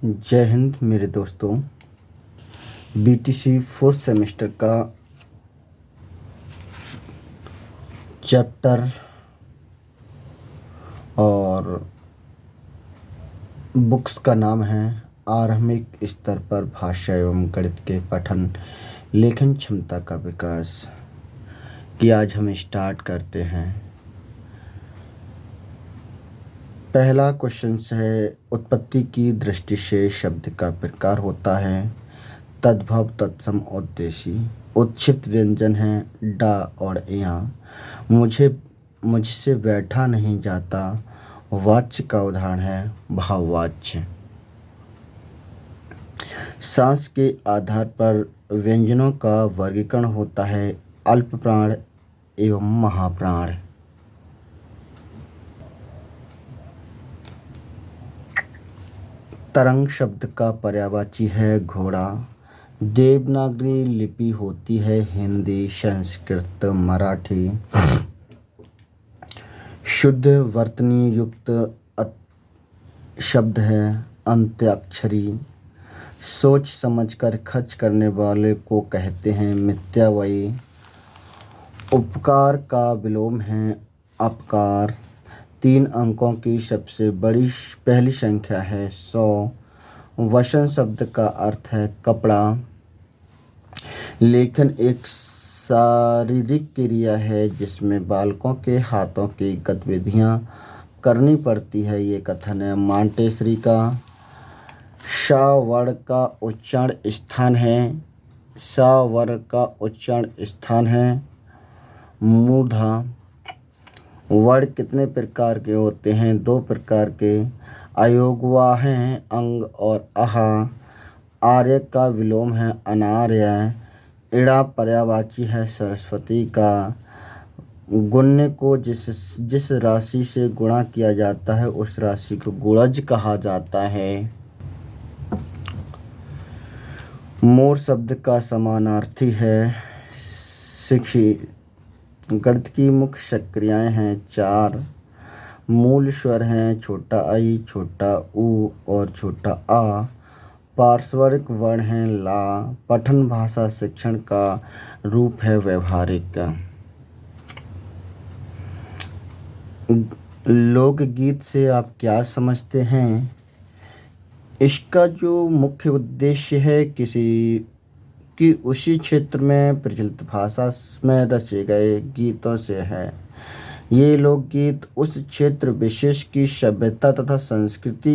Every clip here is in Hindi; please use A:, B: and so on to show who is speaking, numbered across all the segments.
A: जय हिंद मेरे दोस्तों। बीटीसी फोर्थ सेमेस्टर का चैप्टर और बुक्स का नाम है आरंभिक स्तर पर भाषा एवं गणित के पठन लेखन क्षमता का विकास की आज हम स्टार्ट करते हैं। पहला क्वेश्चन है, उत्पत्ति की दृष्टि से शब्द का प्रकार होता है तद्भव, तत्सम, उद्देशी। उत्क्षिप्त व्यंजन है डा और या। मुझसे बैठा नहीं जाता। वाच्य का उदाहरण है भाववाच्य। सांस के आधार पर व्यंजनों का वर्गीकरण होता है अल्प प्राण एवं महाप्राण। तरंग शब्द का पर्यायवाची है घोड़ा। देवनागरी लिपि होती है हिंदी, संस्कृत, मराठी। शुद्ध वर्तनी युक्त शब्द है अंत्याक्षरी। सोच समझकर खर्च करने वाले को कहते हैं मिथ्यावयी। उपकार का विलोम है अपकार। 3 अंकों की सबसे बड़ी पहली संख्या है 100। वसन शब्द का अर्थ है कपड़ा। लेखन एक शारीरिक क्रिया है जिसमें बालकों के हाथों की गतिविधियां करनी पड़ती है। ये कथन है मांटेसरी का। श वर्ण का उच्चारण स्थान है। स वर्ण का उच्चारण स्थान है मूर्धा। वर्ण कितने प्रकार के होते हैं? 2 प्रकार के। अयोगवा हैं अंग और आहा। आर्य का विलोम है अनार्य। इड़ा पर्यायवाची है सरस्वती का। गुण्य को जिस राशि से गुणा किया जाता है उस राशि को गुणज कहा जाता है। मोर शब्द का समानार्थी है शिक्षी। गणित की मुख्य सक्रियाएं हैं 4। मूल स्वर हैं छोटा आई, छोटा ऊ और छोटा आ। पार्श्वरिक वर्ण हैं ला। पठन भाषा शिक्षण का रूप है व्यवहारिक। लोकगीत से आप क्या समझते हैं? इसका जो मुख्य उद्देश्य है किसी कि उसी क्षेत्र में प्रचलित भाषा में रचे गए गीतों से है। ये लोकगीत उस क्षेत्र विशेष की सभ्यता तथा संस्कृति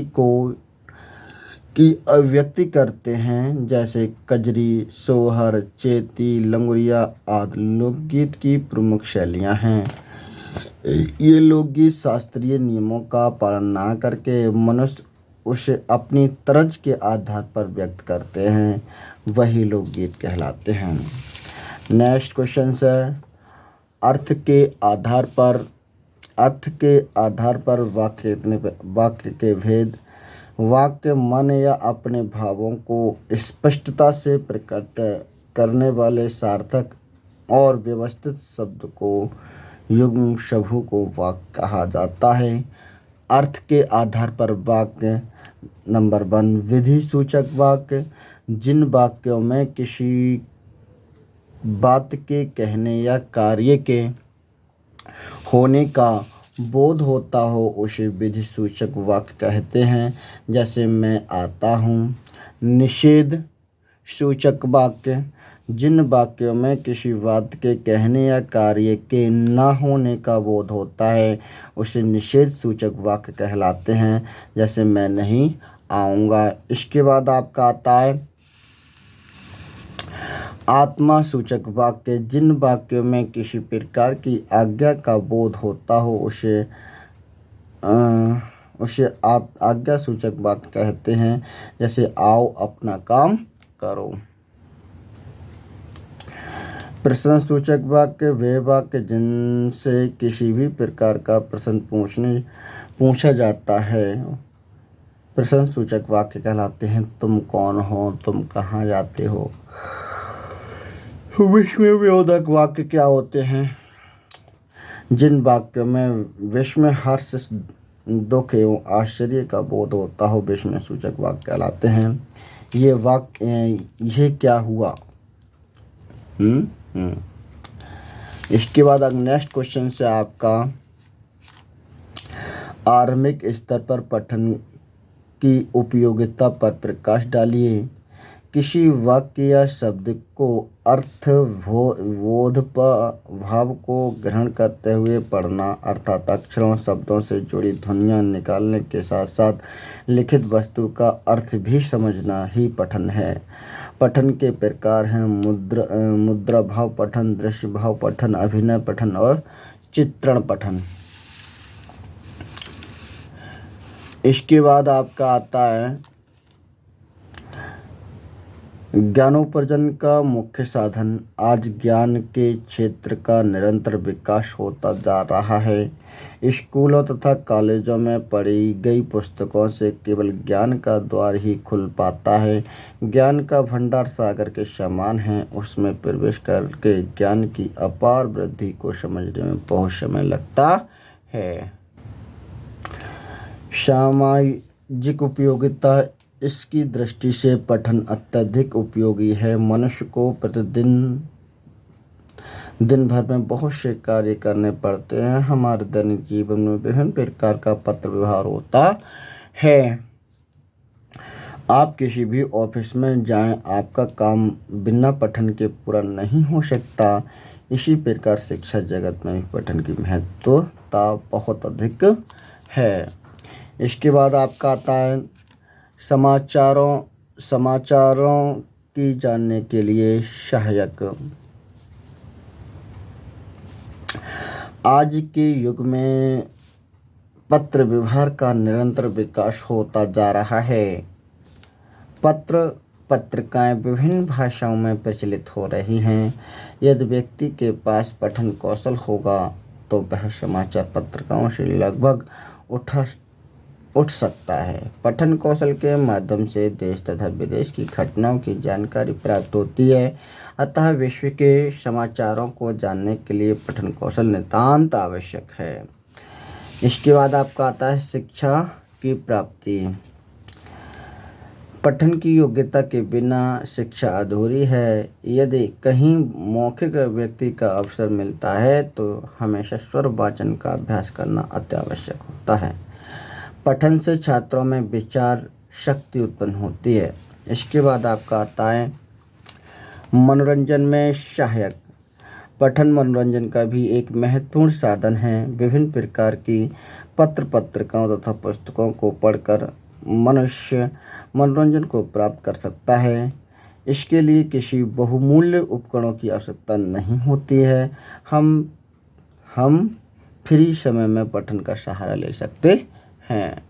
A: की अभिव्यक्ति करते हैं, जैसे कजरी, सोहर, चेती, लंगुरिया आदि लोकगीत की प्रमुख शैलियाँ हैं। ये लोकगीत शास्त्रीय नियमों का पालन न करके मनुष्य उसे अपनी तर्ज के आधार पर व्यक्त करते हैं, वही लोकगीत कहलाते हैं। नेक्स्ट क्वेश्चन है, अर्थ के आधार पर वाक्य के भेद। वाक्य मन या अपने भावों को स्पष्टता से प्रकट करने वाले सार्थक और व्यवस्थित शब्द को युग्म समूह को वाक्य कहा जाता है। अर्थ के आधार पर वाक्य। नंबर 1, विधि सूचक वाक्य। जिन वाक्यों में किसी बात के कहने या कार्य के होने का बोध होता हो उसे विधि सूचक वाक्य कहते हैं, जैसे मैं आता हूँ। निषेध सूचक वाक्य। जिन वाक्यों में किसी बात के कहने या कार्य के न होने का बोध होता है उसे निषेध सूचक वाक्य कहलाते हैं, जैसे मैं नहीं आऊँगा। इसके बाद आपका आता है आत्मा सूचक वाक्य। जिन वाक्यों में किसी प्रकार की आज्ञा का बोध होता हो उसे आज्ञा सूचक वाक्य कहते हैं, जैसे आओ अपना काम करो। प्रश्न सूचक वाक्य वे वाक्य जिनसे किसी भी प्रकार का प्रश्न पूछा जाता है प्रश्न सूचक वाक्य कहलाते हैं। तुम कौन हो? तुम कहाँ जाते हो? विस्मयवर्धक वाक्य क्या होते हैं? जिन वाक्यों में विस्मय, हर्ष, दुख एवं आश्चर्य का बोध होता हो, विस्मय सूचक वाक्य कहलाते हैं। ये वाक्य यह क्या हुआ। इसके बाद अगर नेक्स्ट क्वेश्चन से आपका आरंभिक स्तर पर पठन की उपयोगिता पर प्रकाश डालिए। किसी वाक्य या शब्द को अर्थ बोध भाव को ग्रहण करते हुए पढ़ना अर्थात अक्षरों शब्दों से जुड़ी ध्वनियाँ निकालने के साथ साथ लिखित वस्तु का अर्थ भी समझना ही पठन है। पठन के प्रकार हैं मुद्रा भाव पठन, दृश्य भाव पठन, अभिनय पठन और चित्रण पठन। इसके बाद आपका आता है ज्ञानोपार्जन का मुख्य साधन। आज ज्ञान के क्षेत्र का निरंतर विकास होता जा रहा है। स्कूलों तथा कॉलेजों में पढ़ी गई पुस्तकों से केवल ज्ञान का द्वार ही खुल पाता है। ज्ञान का भंडार सागर के समान है, उसमें प्रवेश करके ज्ञान की अपार वृद्धि को समझने में बहुत समय लगता है। सामाजिक उपयोगिता। इसकी दृष्टि से पठन अत्यधिक उपयोगी है। मनुष्य को प्रतिदिन दिन भर में बहुत से कार्य करने पड़ते हैं। हमारे दैनिक जीवन में विभिन्न प्रकार का पत्र व्यवहार होता है। आप किसी भी ऑफिस में जाएं, आपका काम बिना पठन के पूरा नहीं हो सकता। इसी प्रकार शिक्षा जगत में भी पठन की महत्वता बहुत अधिक है। इसके बाद आपका आता है समाचारों की जानने के लिए सहायक। आज के युग में पत्र व्यवहार का निरंतर विकास होता जा रहा है। पत्रिकाएं विभिन्न भाषाओं में प्रचलित हो रही हैं। यदि व्यक्ति के पास पठन कौशल होगा तो वह समाचार पत्रिकाओं से लगभग उठ सकता है। पठन कौशल के माध्यम से देश तथा विदेश की घटनाओं की जानकारी प्राप्त होती है। अतः विश्व के समाचारों को जानने के लिए पठन कौशल नितांत आवश्यक है। इसके बाद आपका आता है शिक्षा की प्राप्ति। पठन की योग्यता के बिना शिक्षा अधूरी है। यदि कहीं मौखिक व्यक्ति का अवसर मिलता है तो हमेशा स्वर वाचन का अभ्यास करना अत्यावश्यक होता है। पठन से छात्रों में विचार शक्ति उत्पन्न होती है। इसके बाद आपका आता है मनोरंजन में सहायक। पठन मनोरंजन का भी एक महत्वपूर्ण साधन है। विभिन्न प्रकार की पत्रिकाओं तथा पुस्तकों को पढ़कर मनुष्य मनोरंजन को प्राप्त कर सकता है। इसके लिए किसी बहुमूल्य उपकरणों की आवश्यकता नहीं होती है। हम फ्री समय में पठन का सहारा ले सकते हैं।